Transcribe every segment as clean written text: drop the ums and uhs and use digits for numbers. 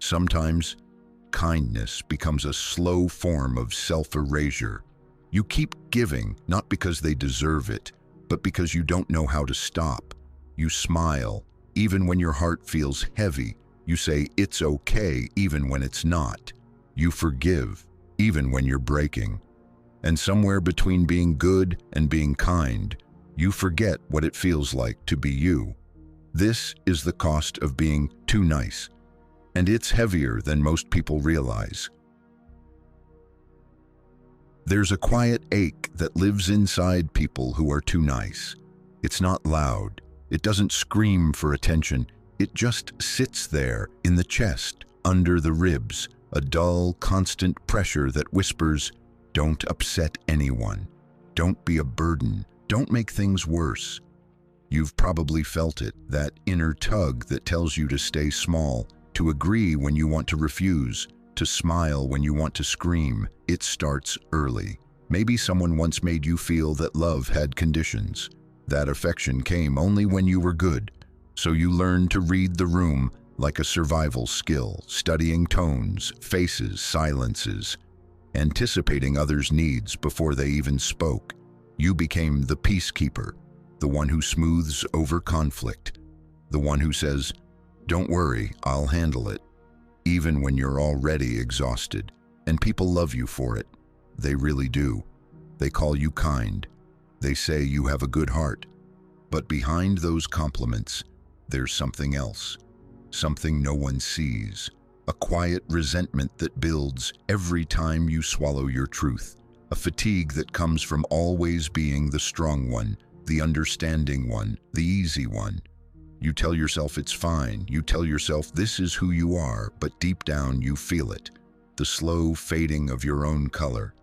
Sometimes, kindness becomes a slow form of self-erasure. You keep giving, not because they deserve it, but because you don't know how to stop. You smile, even when your heart feels heavy. You say, "It's okay," even when it's not. You forgive, even when you're breaking. And somewhere between being good and being kind, you forget what it feels like to be you. This is the cost of being too nice, and it's heavier than most people realize. There's a quiet ache that lives inside people who are too nice. It's not loud. It doesn't scream for attention. It just sits there in the chest, under the ribs, a dull, constant pressure that whispers, "Don't upset anyone. Don't be a burden. Don't make things worse." You've probably felt it, that inner tug that tells you to stay small, to agree when you want to refuse, to smile when you want to scream. It starts early. Maybe someone once made you feel that love had conditions. That affection came only when you were good. So you learned to read the room like a survival skill, studying tones, faces, silences, anticipating others' needs before they even spoke. You became the peacekeeper, the one who smooths over conflict, the one who says, "Don't worry, I'll handle it," even when you're already exhausted. And people love you for it. They really do. They call you kind. They say you have a good heart. But behind those compliments, there's something else, something no one sees, a quiet resentment that builds every time you swallow your truth, a fatigue that comes from always being the strong one, the understanding one, the easy one. You tell yourself it's fine. You tell yourself this is who you are, but deep down you feel it. The slow fading of your own color,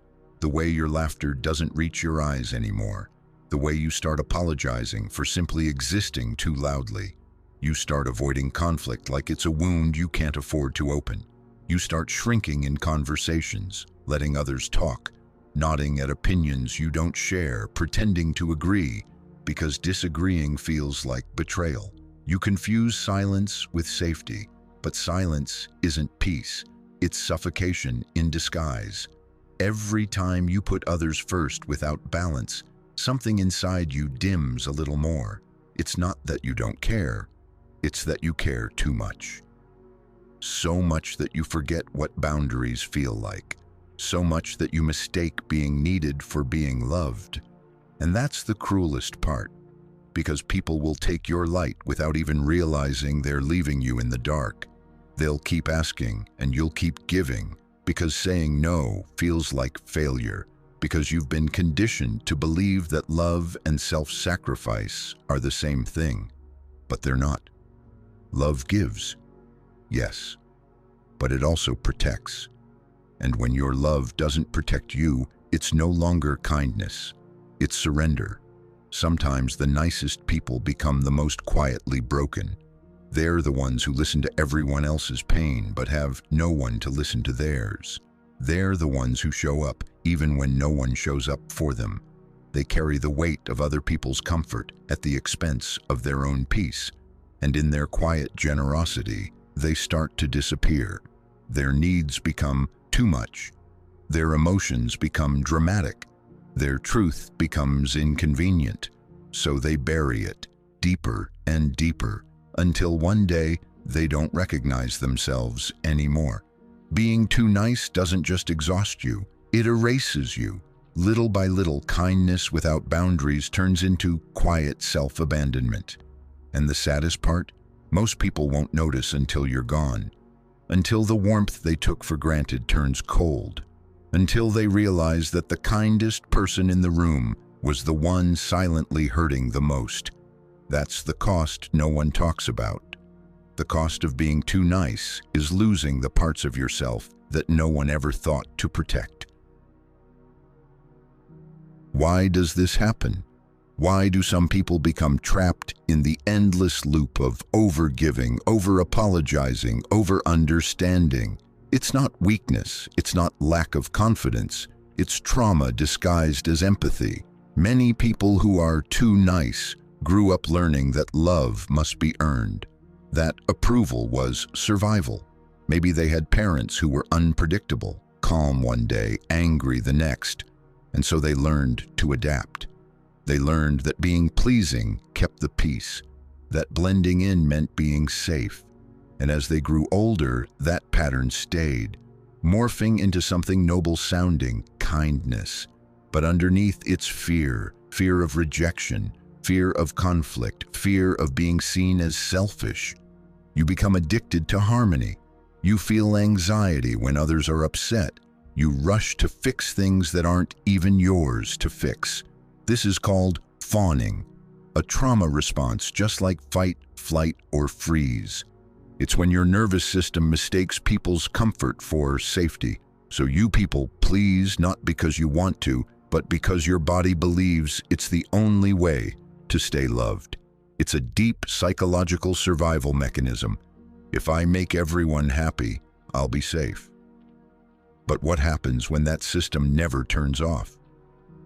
the way your laughter doesn't reach your eyes anymore, the way you start apologizing for simply existing too loudly. You start avoiding conflict like it's a wound you can't afford to open. You start shrinking in conversations, letting others talk, nodding at opinions you don't share, pretending to agree, because disagreeing feels like betrayal. You confuse silence with safety, but silence isn't peace. It's suffocation in disguise. Every time you put others first without balance, something inside you dims a little more. It's not that you don't care, it's that you care too much. So much that you forget what boundaries feel like. So much that you mistake being needed for being loved. And that's the cruelest part, because people will take your light without even realizing they're leaving you in the dark. They'll keep asking, and you'll keep giving, because saying no feels like failure, because you've been conditioned to believe that love and self-sacrifice are the same thing. But they're not. Love gives, yes, but it also protects. And when your love doesn't protect you, it's no longer kindness. It's surrender. Sometimes the nicest people become the most quietly broken. They're the ones who listen to everyone else's pain but have no one to listen to theirs. They're the ones who show up even when no one shows up for them. They carry the weight of other people's comfort at the expense of their own peace. And in their quiet generosity, they start to disappear. Their needs become too much. Their emotions become dramatic. Their truth becomes inconvenient. So they bury it deeper and deeper until one day they don't recognize themselves anymore. Being too nice doesn't just exhaust you, it erases you. Little by little, kindness without boundaries turns into quiet self-abandonment. And the saddest part? Most people won't notice until you're gone. Until the warmth they took for granted turns cold. Until they realize that the kindest person in the room was the one silently hurting the most. That's the cost no one talks about. The cost of being too nice is losing the parts of yourself that no one ever thought to protect. Why does this happen? Why do some people become trapped in the endless loop of over-giving, over-apologizing, over-understanding? It's not weakness, it's not lack of confidence, it's trauma disguised as empathy. Many people who are too nice grew up learning that love must be earned, that approval was survival, Maybe they had parents who were unpredictable, calm one day, angry the next, and so they learned to adapt. They learned that being pleasing kept the peace, that blending in meant being safe. And as they grew older, that pattern stayed, morphing into something noble-sounding, kindness. But underneath it's fear, fear of rejection, fear of conflict, fear of being seen as selfish. You become addicted to harmony. You feel anxiety when others are upset. You rush to fix things that aren't even yours to fix. This is called fawning, a trauma response just like fight, flight, or freeze. It's when your nervous system mistakes people's comfort for safety. So you people please not because you want to, but because your body believes it's the only way to stay loved. It's a deep psychological survival mechanism. If I make everyone happy, I'll be safe. But what happens when that system never turns off?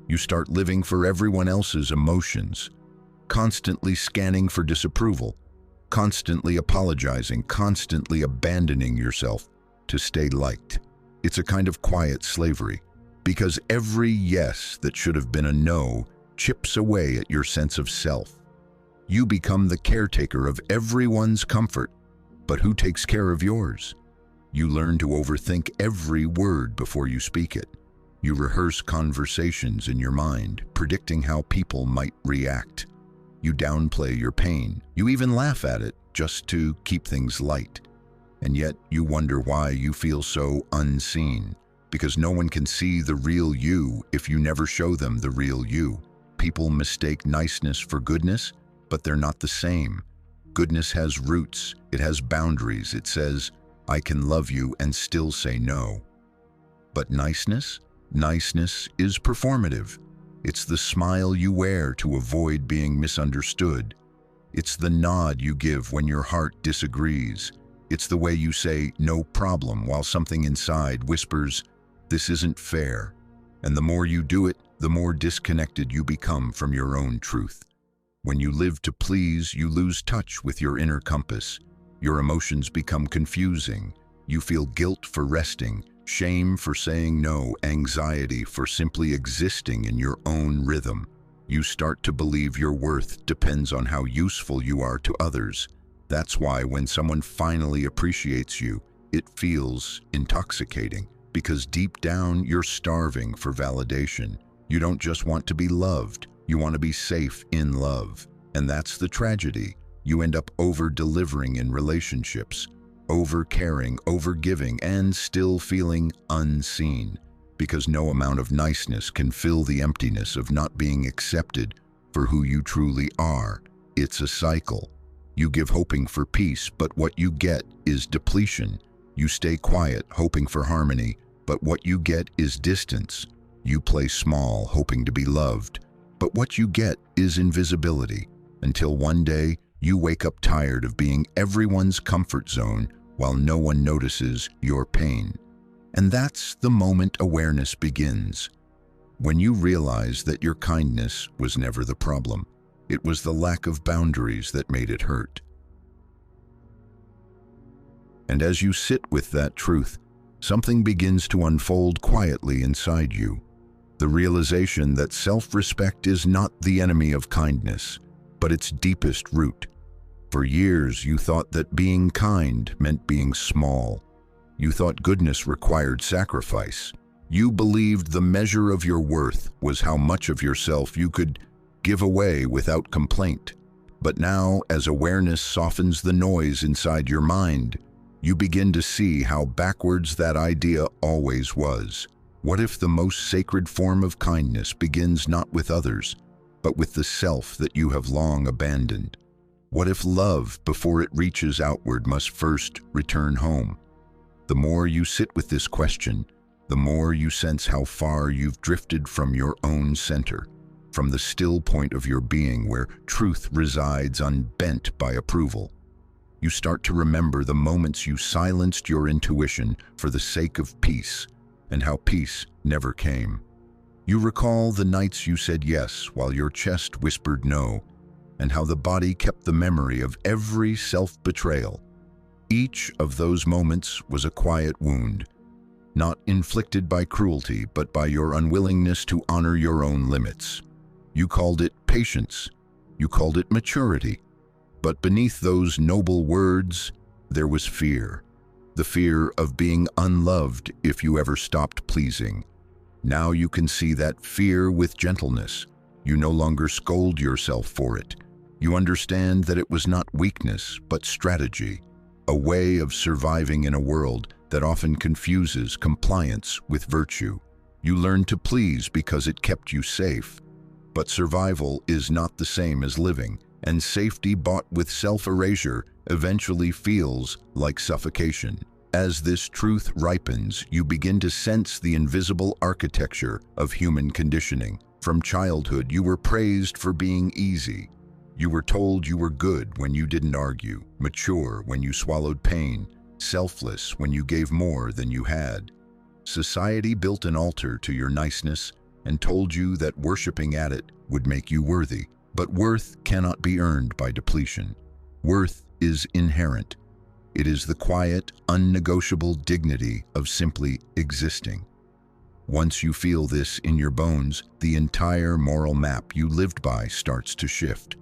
You start living for everyone else's emotions, constantly scanning for disapproval, constantly apologizing, constantly abandoning yourself to stay liked. It's a kind of quiet slavery, because every yes that should have been a no chips away at your sense of self. You become the caretaker of everyone's comfort, but who takes care of yours? You learn to overthink every word before you speak it. You rehearse conversations in your mind, predicting how people might react. You downplay your pain. You even laugh at it just to keep things light. And yet you wonder why you feel so unseen, because no one can see the real you if you never show them the real you. People mistake niceness for goodness, but they're not the same. Goodness has roots. It has boundaries. It says, I can love you and still say no. But niceness? Niceness is performative. It's the smile you wear to avoid being misunderstood. It's the nod you give when your heart disagrees. It's the way you say, no problem, while something inside whispers, this isn't fair. And the more you do it, the more disconnected you become from your own truth. When you live to please, you lose touch with your inner compass. Your emotions become confusing. You feel guilt for resting, shame for saying no, anxiety for simply existing in your own rhythm. You start to believe your worth depends on how useful you are to others. That's why when someone finally appreciates you, it feels intoxicating, because deep down you're starving for validation. You don't just want to be loved, you want to be safe in love. And that's the tragedy. You end up over-delivering in relationships, over-caring, over-giving, and still feeling unseen, because no amount of niceness can fill the emptiness of not being accepted for who you truly are. It's a cycle. You give hoping for peace, but what you get is depletion. You stay quiet, hoping for harmony, but what you get is distance. You play small, hoping to be loved, but what you get is invisibility, until one day you wake up tired of being everyone's comfort zone while no one notices your pain. And that's the moment awareness begins. When you realize that your kindness was never the problem. It was the lack of boundaries that made it hurt. And as you sit with that truth, something begins to unfold quietly inside you. The realization that self-respect is not the enemy of kindness, but its deepest root. For years, you thought that being kind meant being small. You thought goodness required sacrifice. You believed the measure of your worth was how much of yourself you could give away without complaint. But now, as awareness softens the noise inside your mind, you begin to see how backwards that idea always was. What if the most sacred form of kindness begins not with others, but with the self that you have long abandoned? What if love, before it reaches outward, must first return home? The more you sit with this question, the more you sense how far you've drifted from your own center, from the still point of your being where truth resides unbent by approval. You start to remember the moments you silenced your intuition for the sake of peace, and how peace never came. You recall the nights you said yes while your chest whispered no, and how the body kept the memory of every self-betrayal. Each of those moments was a quiet wound, not inflicted by cruelty, but by your unwillingness to honor your own limits. You called it patience. You called it maturity. But beneath those noble words, there was fear. The fear of being unloved if you ever stopped pleasing. Now you can see that fear with gentleness. You no longer scold yourself for it. You understand that it was not weakness, but strategy, a way of surviving in a world that often confuses compliance with virtue. You learned to please because it kept you safe. But survival is not the same as living, and safety bought with self-erasure eventually feels like suffocation. As this truth ripens, you begin to sense the invisible architecture of human conditioning. From childhood, you were praised for being easy. You were told you were good when you didn't argue, mature when you swallowed pain, selfless when you gave more than you had. Society built an altar to your niceness and told you that worshiping at it would make you worthy. But worth cannot be earned by depletion. Worth is inherent. It is the quiet, unnegotiable dignity of simply existing. Once you feel this in your bones, the entire moral map you lived by starts to shift.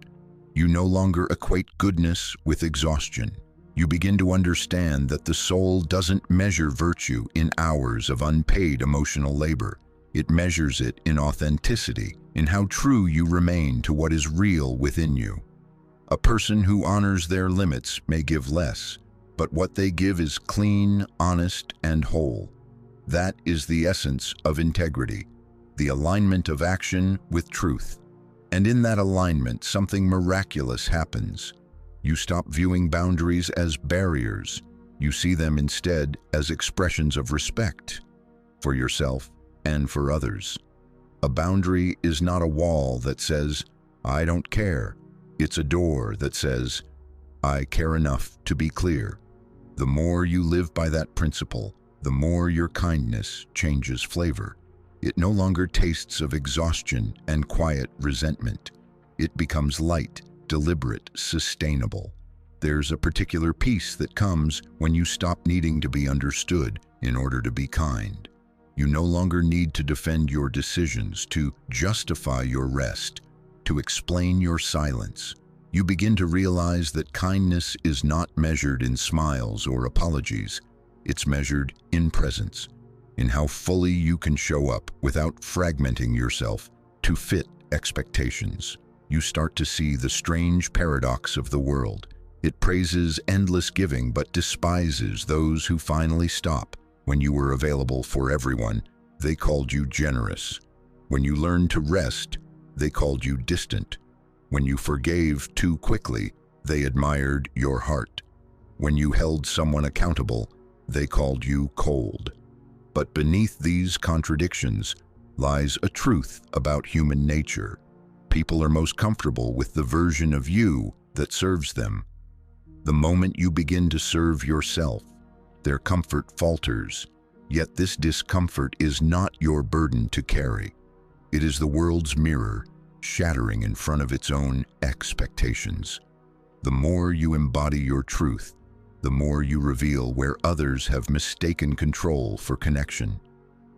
You no longer equate goodness with exhaustion. You begin to understand that the soul doesn't measure virtue in hours of unpaid emotional labor. It measures it in authenticity, in how true you remain to what is real within you. A person who honors their limits may give less, but what they give is clean, honest, and whole. That is the essence of integrity, the alignment of action with truth. And in that alignment, something miraculous happens. You stop viewing boundaries as barriers. You see them instead as expressions of respect for yourself and for others. A boundary is not a wall that says, "I don't care." It's a door that says, "I care enough to be clear." The more you live by that principle, the more your kindness changes flavor. It no longer tastes of exhaustion and quiet resentment. It becomes light, deliberate, sustainable. There's a particular peace that comes when you stop needing to be understood in order to be kind. You no longer need to defend your decisions, to justify your rest, to explain your silence. You begin to realize that kindness is not measured in smiles or apologies. It's measured in presence, in how fully you can show up without fragmenting yourself to fit expectations. You start to see the strange paradox of the world. It praises endless giving but despises those who finally stop. When you were available for everyone, they called you generous. When you learned to rest, they called you distant. When you forgave too quickly, they admired your heart. When you held someone accountable, they called you cold. But beneath these contradictions lies a truth about human nature. People are most comfortable with the version of you that serves them. The moment you begin to serve yourself, their comfort falters. Yet this discomfort is not your burden to carry. It is the world's mirror, shattering in front of its own expectations. The more you embody your truth, the more you reveal where others have mistaken control for connection.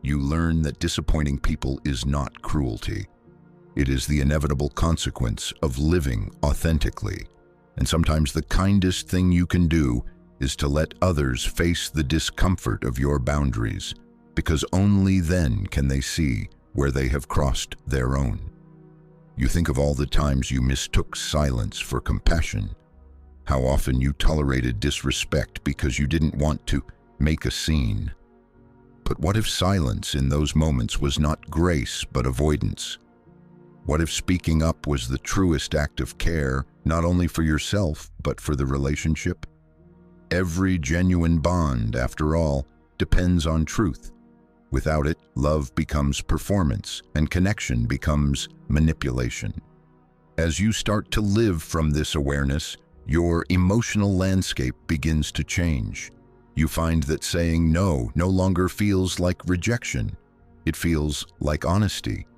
You learn that disappointing people is not cruelty. It is the inevitable consequence of living authentically. And sometimes the kindest thing you can do is to let others face the discomfort of your boundaries, because only then can they see where they have crossed their own. You think of all the times you mistook silence for compassion, how often you tolerated disrespect because you didn't want to make a scene. But what if silence in those moments was not grace but avoidance? What if speaking up was the truest act of care, not only for yourself but for the relationship? Every genuine bond, after all, depends on truth. Without it, love becomes performance and connection becomes manipulation. As you start to live from this awareness, your emotional landscape begins to change. You find that saying no longer feels like rejection. It feels like honesty.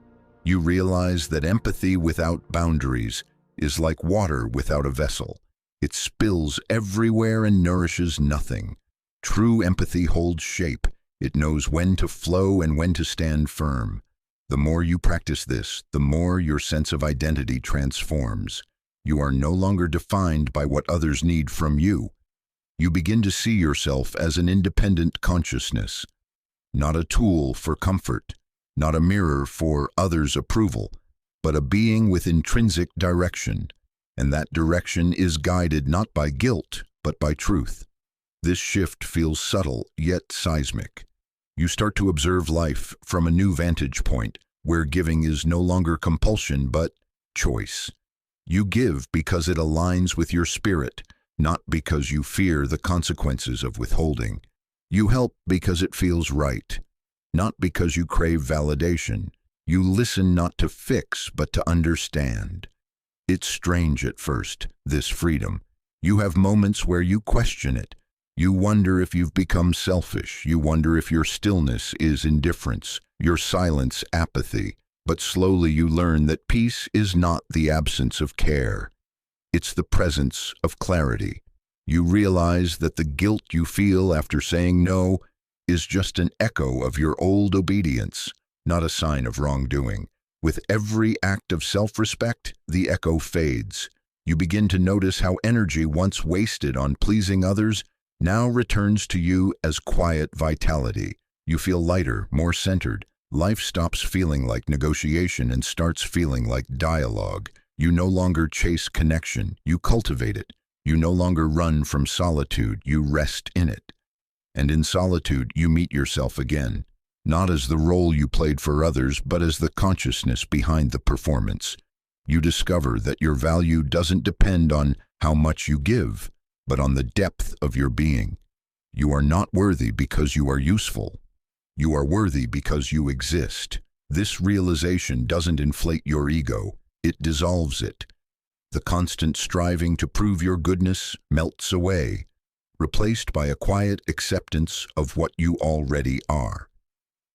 You realize that empathy without boundaries is like water without a vessel. It spills everywhere and nourishes nothing. True empathy holds shape. It knows when to flow and when to stand firm. The more you practice this, the more your sense of identity transforms. You are no longer defined by what others need from you. You begin to see yourself as an independent consciousness, not a tool for comfort, not a mirror for others' approval, but a being with intrinsic direction. And that direction is guided not by guilt, but by truth. This shift feels subtle, yet seismic. You start to observe life from a new vantage point, where giving is no longer compulsion, but choice. You give because it aligns with your spirit, not because you fear the consequences of withholding. You help because it feels right, not because you crave validation. You listen not to fix, but to understand. It's strange at first, this freedom. You have moments where you question it. You wonder if you've become selfish. You wonder if your stillness is indifference, your silence apathy. But slowly you learn that peace is not the absence of care. It's the presence of clarity. You realize that the guilt you feel after saying no is just an echo of your old obedience, not a sign of wrongdoing. With every act of self-respect, the echo fades. You begin to notice how energy once wasted on pleasing others now returns to you as quiet vitality. You feel lighter, more centered. Life stops feeling like negotiation and starts feeling like dialogue. You no longer chase connection, you cultivate it. You no longer run from solitude, you rest in it. And in solitude, you meet yourself again, not as the role you played for others, but as the consciousness behind the performance. You discover that your value doesn't depend on how much you give, but on the depth of your being. You are not worthy because you are useful. You are worthy because you exist. This realization doesn't inflate your ego, it dissolves it. The constant striving to prove your goodness melts away, replaced by a quiet acceptance of what you already are.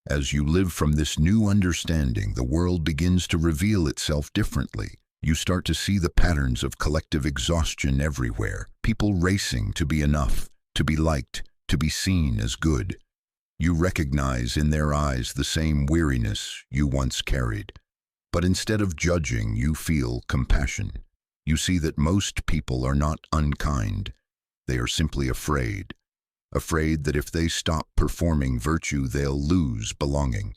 As you live from this new understanding, the world begins to reveal itself differently. You start to see the patterns of collective exhaustion everywhere, people racing to be enough, to be liked, to be seen as good. You recognize in their eyes the same weariness you once carried. But instead of judging, you feel compassion. You see that most people are not unkind. They are simply afraid. Afraid that if they stop performing virtue, they'll lose belonging.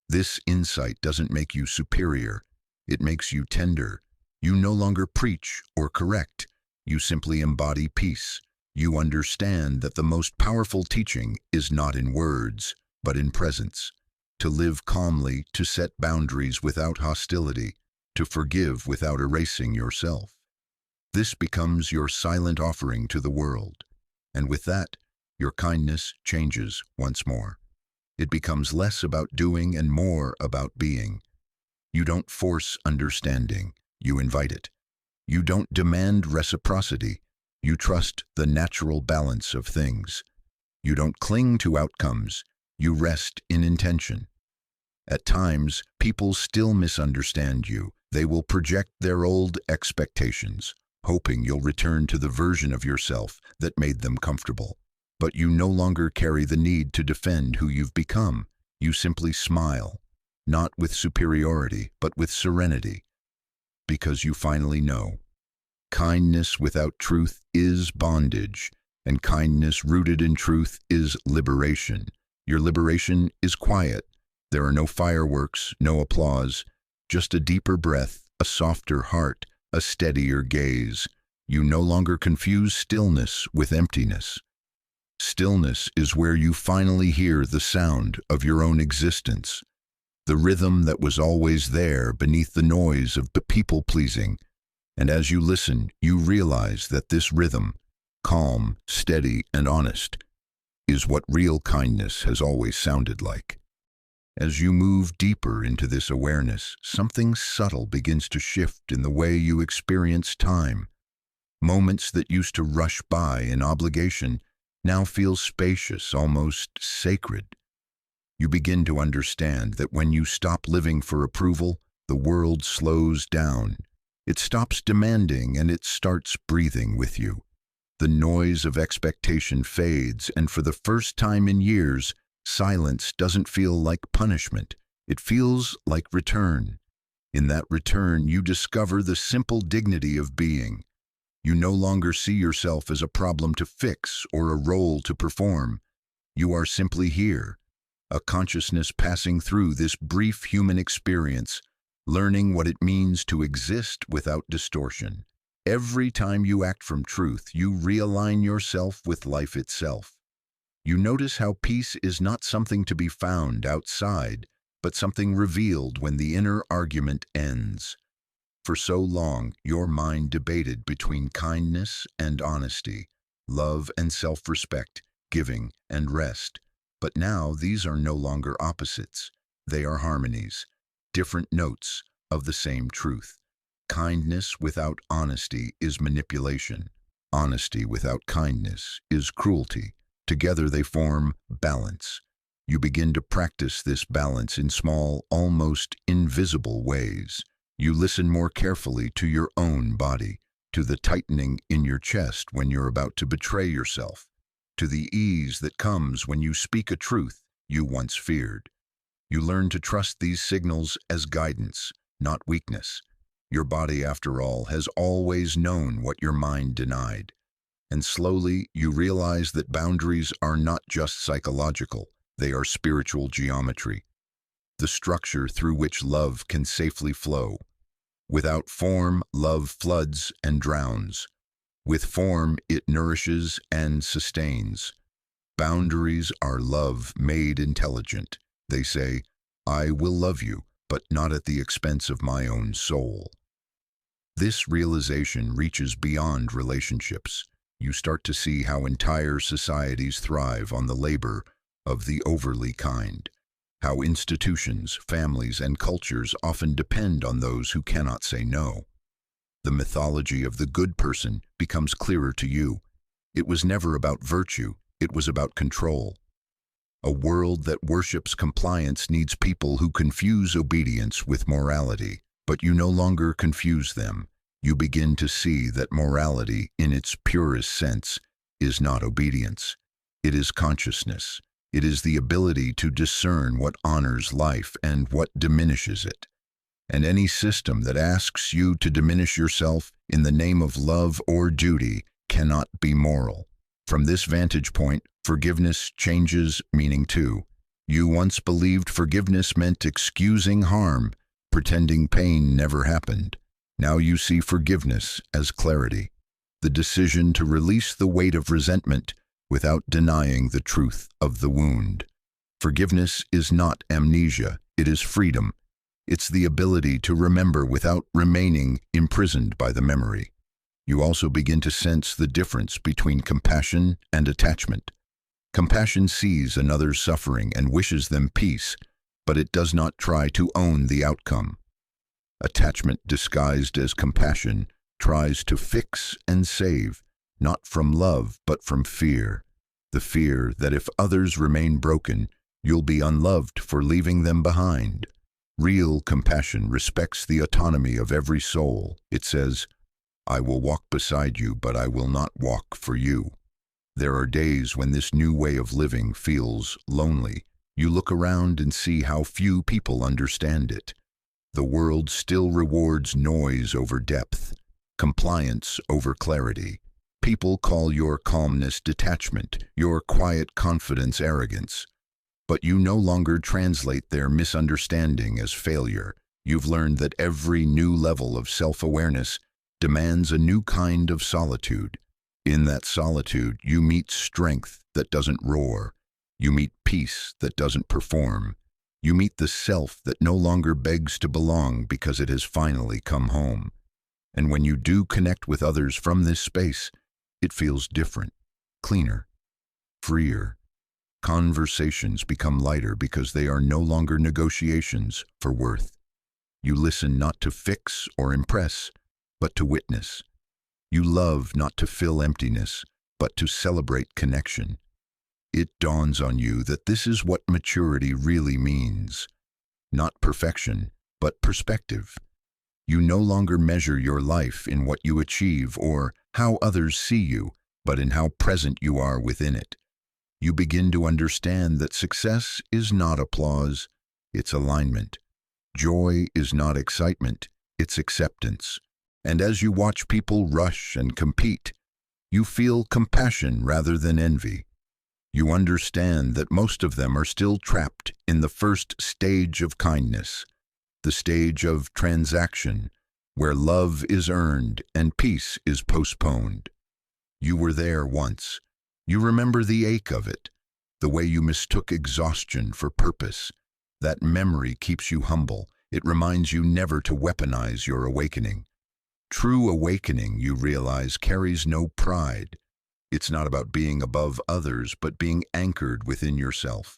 This insight doesn't make you superior. It makes you tender. You no longer preach or correct. You simply embody peace. You understand that the most powerful teaching is not in words, but in presence. To live calmly, to set boundaries without hostility, to forgive without erasing yourself. This becomes your silent offering to the world. And with that, your kindness changes once more. It becomes less about doing and more about being. You don't force understanding, you invite it. You don't demand reciprocity, you trust the natural balance of things. You don't cling to outcomes, you rest in intention. At times, people still misunderstand you. They will project their old expectations, hoping you'll return to the version of yourself that made them comfortable. But you no longer carry the need to defend who you've become. You simply smile, not with superiority, but with serenity, because you finally know. Kindness without truth is bondage, and kindness rooted in truth is liberation. Your liberation is quiet. There are no fireworks, no applause, just a deeper breath, a softer heart, a steadier gaze. You no longer confuse stillness with emptiness. Stillness is where you finally hear the sound of your own existence, the rhythm that was always there beneath the noise of people-pleasing. And as you listen, you realize that this rhythm, calm, steady, and honest, is what real kindness has always sounded like. As you move deeper into this awareness, something subtle begins to shift in the way you experience time. Moments that used to rush by in obligation now feel spacious, almost sacred. You begin to understand that when you stop living for approval, the world slows down. It stops demanding and it starts breathing with you. The noise of expectation fades, and for the first time in years, silence doesn't feel like punishment. It feels like return. In that return, you discover the simple dignity of being. You no longer see yourself as a problem to fix or a role to perform. You are simply here, a consciousness passing through this brief human experience, learning what it means to exist without distortion. Every time you act from truth, you realign yourself with life itself. You notice how peace is not something to be found outside, but something revealed when the inner argument ends. For so long, your mind debated between kindness and honesty, love and self-respect, giving and rest. But now these are no longer opposites. They are harmonies, different notes of the same truth. Kindness without honesty is manipulation. Honesty without kindness is cruelty. Together they form balance. You begin to practice this balance in small, almost invisible ways. You listen more carefully to your own body, to the tightening in your chest when you're about to betray yourself, to the ease that comes when you speak a truth you once feared. You learn to trust these signals as guidance, not weakness. Your body, after all, has always known what your mind denied. And slowly, you realize that boundaries are not just psychological, they are spiritual geometry, the structure through which love can safely flow. Without form, love floods and drowns. With form, it nourishes and sustains. Boundaries are love made intelligent. They say, I will love you, but not at the expense of my own soul. This realization reaches beyond relationships. You start to see how entire societies thrive on the labor of the overly kind, how institutions, families, and cultures often depend on those who cannot say no. The mythology of the good person becomes clearer to you. It was never about virtue, it was about control. A world that worships compliance needs people who confuse obedience with morality, but you no longer confuse them. You begin to see that morality, in its purest sense, is not obedience. It is consciousness. It is the ability to discern what honors life and what diminishes it. And any system that asks you to diminish yourself in the name of love or duty cannot be moral. From this vantage point, forgiveness changes meaning too. You once believed forgiveness meant excusing harm, pretending pain never happened. Now you see forgiveness as clarity, the decision to release the weight of resentment without denying the truth of the wound. Forgiveness is not amnesia, it is freedom. It's the ability to remember without remaining imprisoned by the memory. You also begin to sense the difference between compassion and attachment. Compassion sees another's suffering and wishes them peace, but it does not try to own the outcome. Attachment disguised as compassion tries to fix and save, not from love but from fear. The fear that if others remain broken, you'll be unloved for leaving them behind. Real compassion respects the autonomy of every soul. It says, I will walk beside you, but I will not walk for you. There are days when this new way of living feels lonely. You look around and see how few people understand it. The world still rewards noise over depth, compliance over clarity. People call your calmness detachment, your quiet confidence arrogance. But you no longer translate their misunderstanding as failure. You've learned that every new level of self-awareness demands a new kind of solitude. In that solitude, you meet strength that doesn't roar. You meet peace that doesn't perform. You meet the self that no longer begs to belong because it has finally come home. And when you do connect with others from this space, it feels different, cleaner, freer. Conversations become lighter because they are no longer negotiations for worth. You listen not to fix or impress, but to witness. You love not to fill emptiness, but to celebrate connection. It dawns on you that this is what maturity really means. Not perfection, but perspective. You no longer measure your life in what you achieve or how others see you, but in how present you are within it. You begin to understand that success is not applause, it's alignment. Joy is not excitement, it's acceptance. And as you watch people rush and compete, you feel compassion rather than envy. You understand that most of them are still trapped in the first stage of kindness, the stage of transaction, where love is earned and peace is postponed. You were there once. You remember the ache of it, the way you mistook exhaustion for purpose. That memory keeps you humble. It reminds you never to weaponize your awakening. True awakening, you realize, carries no pride. It's not about being above others, but being anchored within yourself.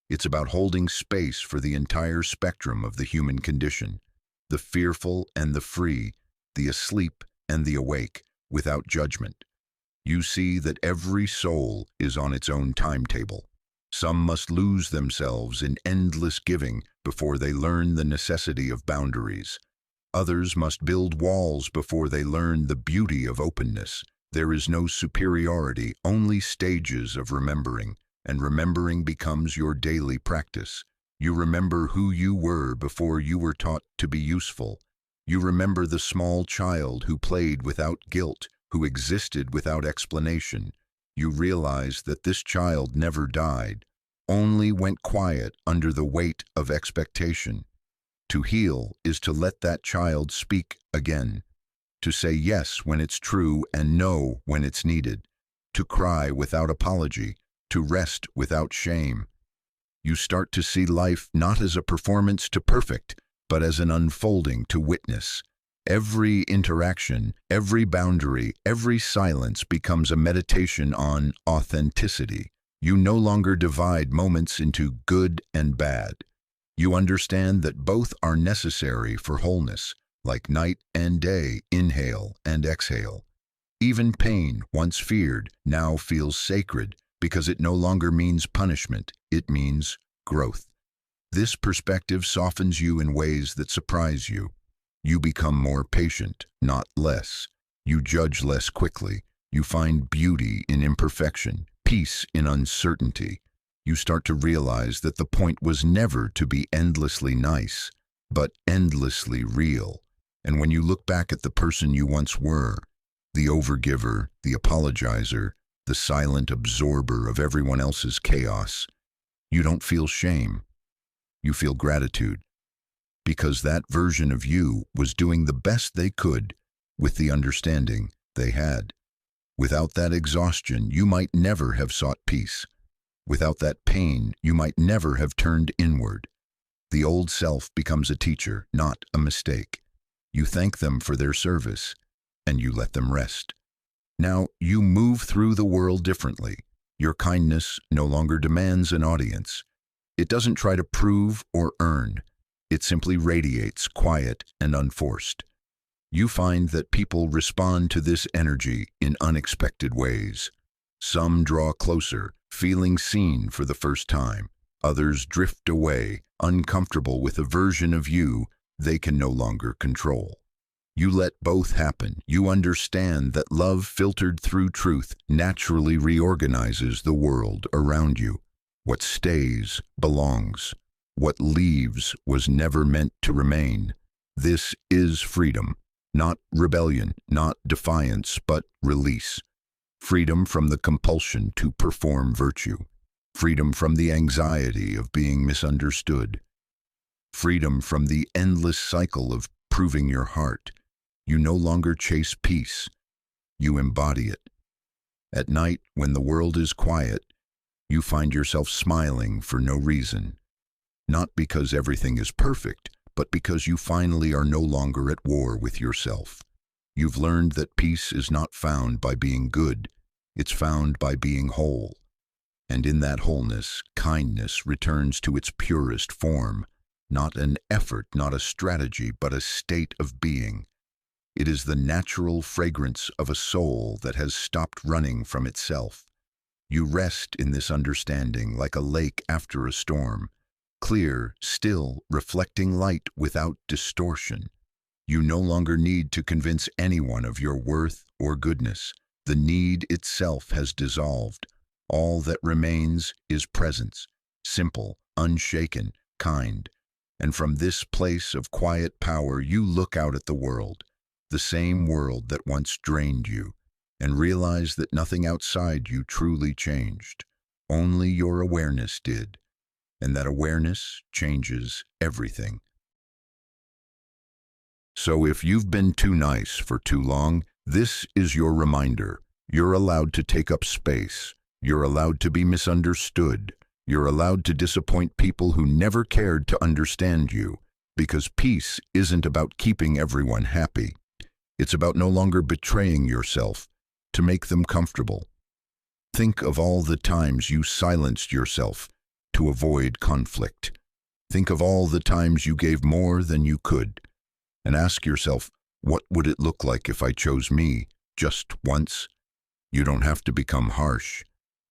It's about holding space for the entire spectrum of the human condition, the fearful and the free, the asleep and the awake, without judgment. You see that every soul is on its own timetable. Some must lose themselves in endless giving before they learn the necessity of boundaries. Others must build walls before they learn the beauty of openness. There is no superiority, only stages of remembering, and remembering becomes your daily practice. You remember who you were before you were taught to be useful. You remember the small child who played without guilt, who existed without explanation. You realize that this child never died, only went quiet under the weight of expectation. To heal is to let that child speak again, to say yes when it's true and no when it's needed, to cry without apology, to rest without shame. You start to see life not as a performance to perfect, but as an unfolding to witness. Every interaction, every boundary, every silence becomes a meditation on authenticity. You no longer divide moments into good and bad. You understand that both are necessary for wholeness, like night and day, inhale and exhale. Even pain, once feared, now feels sacred because it no longer means punishment, it means growth. This perspective softens you in ways that surprise you. You become more patient, not less. You judge less quickly. You find beauty in imperfection, peace in uncertainty. You start to realize that the point was never to be endlessly nice, but endlessly real. And when you look back at the person you once were, the overgiver, the apologizer, the silent absorber of everyone else's chaos, you don't feel shame. You feel gratitude. Because that version of you was doing the best they could with the understanding they had. Without that exhaustion, you might never have sought peace. Without that pain, you might never have turned inward. The old self becomes a teacher, not a mistake. You thank them for their service, and you let them rest. Now you move through the world differently. Your kindness no longer demands an audience. It doesn't try to prove or earn. It simply radiates, quiet and unforced. You find that people respond to this energy in unexpected ways. Some draw closer, feeling seen for the first time. Others drift away, uncomfortable with a version of you they can no longer control. You let both happen. You understand that love filtered through truth naturally reorganizes the world around you. What stays belongs. What leaves was never meant to remain. This is freedom, not rebellion, not defiance, but release. Freedom from the compulsion to perform virtue. Freedom from the anxiety of being misunderstood. Freedom from the endless cycle of proving your heart. You no longer chase peace. You embody it. At night, when the world is quiet, you find yourself smiling for no reason. Not because everything is perfect, but because you finally are no longer at war with yourself. You've learned that peace is not found by being good, it's found by being whole. And in that wholeness, kindness returns to its purest form, not an effort, not a strategy, but a state of being. It is the natural fragrance of a soul that has stopped running from itself. You rest in this understanding like a lake after a storm, clear, still, reflecting light without distortion. You no longer need to convince anyone of your worth or goodness. The need itself has dissolved. All that remains is presence, simple, unshaken, kind. And from this place of quiet power, you look out at the world, the same world that once drained you, and realize that nothing outside you truly changed. Only your awareness did, and that awareness changes everything. So if you've been too nice for too long, this is your reminder. You're allowed to take up space. You're allowed to be misunderstood. You're allowed to disappoint people who never cared to understand you, because peace isn't about keeping everyone happy. It's about no longer betraying yourself to make them comfortable. Think of all the times you silenced yourself to avoid conflict. Think of all the times you gave more than you could. And ask yourself, what would it look like if I chose me just once? You don't have to become harsh.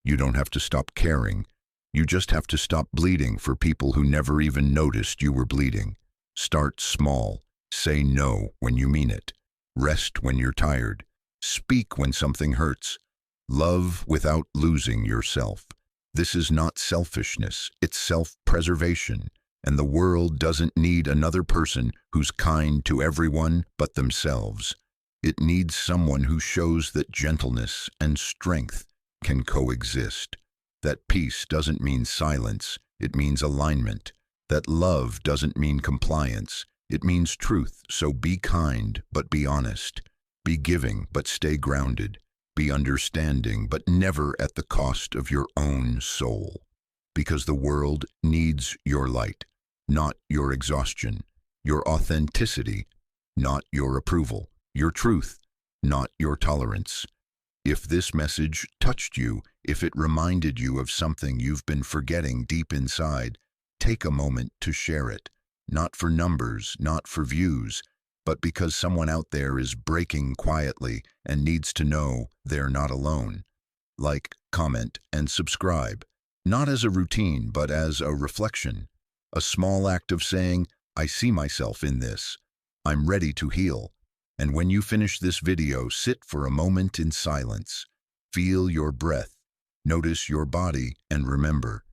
You don't have to stop caring. You just have to stop bleeding for people who never even noticed you were bleeding. Start small. Say no when you mean it. Rest when you're tired. Speak when something hurts. Love without losing yourself. This is not selfishness, it's self-preservation. And the world doesn't need another person who's kind to everyone but themselves. It needs someone who shows that gentleness and strength can coexist. That peace doesn't mean silence, it means alignment. That love doesn't mean compliance, it means truth. So be kind, but be honest. Be giving, but stay grounded. Be understanding, but never at the cost of your own soul. Because the world needs your light, not your exhaustion, your authenticity, not your approval, your truth, not your tolerance. If this message touched you, if it reminded you of something you've been forgetting deep inside, take a moment to share it. Not for numbers, not for views, but because someone out there is breaking quietly and needs to know they're not alone. Like, comment, and subscribe, not as a routine, but as a reflection. A small act of saying, I see myself in this. I'm ready to heal. And when you finish this video, sit for a moment in silence. Feel your breath. Notice your body and remember,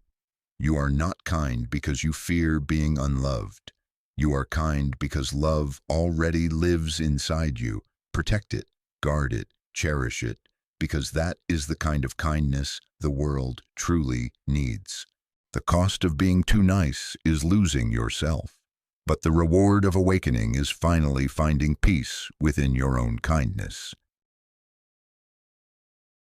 you are not kind because you fear being unloved. You are kind because love already lives inside you. Protect it, guard it, cherish it, because that is the kind of kindness the world truly needs. The cost of being too nice is losing yourself, but the reward of awakening is finally finding peace within your own kindness.